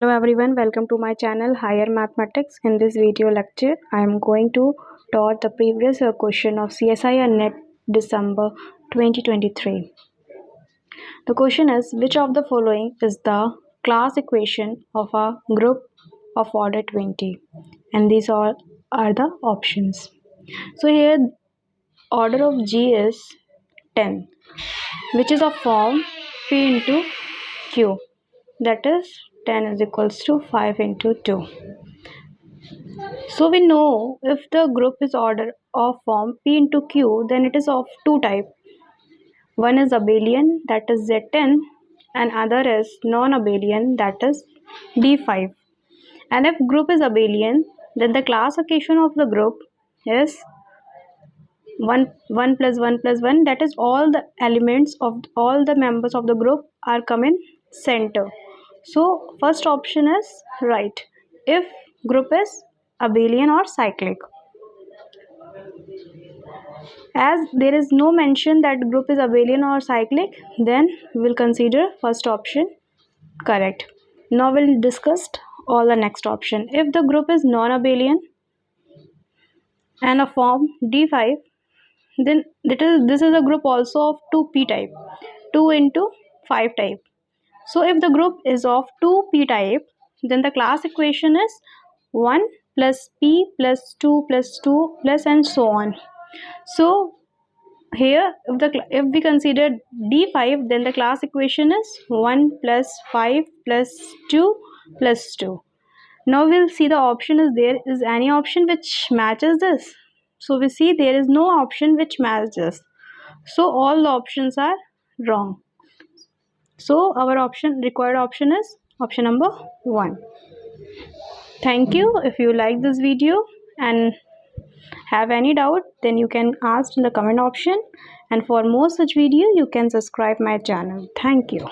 Hello everyone, welcome to my channel Higher Mathematics. In this video lecture, I am going to taught the previous question of CSI and NET December 2023. The question is, which of the following is the class equation of a group of order 20? And these all are the options. So here order of G is 10, which is of form P into Q. That is 10 is equals to 5 into 2. So we know if the group is order of form P into Q, then it is of two type. One is abelian, that is Z10, and other is non-abelian, that is D5. And if group is abelian, then the classification of the group is 1 plus 1 plus 1, that is all the elements of all the members of the group are come in center. So first option is right if group is abelian or cyclic. As there is no mention that group is abelian or cyclic, then we will consider first option correct. Now we'll discuss all the next option. If the group is non-abelian and a form D5, then this is a group also of 2p type, 2 into 5 type. So if the group is of 2p type, then the class equation is 1 plus p plus 2 plus 2 plus and so on. So here if we consider D5, then the class equation is 1 plus 5 plus 2 plus 2. Now we'll see the option is any option which matches this. So we see there is no option which matches. So all the options are wrong. So our required option is option number 1. Thank you. If you like this video and have any doubt, then you can ask in the comment option, and for more such video you can subscribe my channel. Thank you.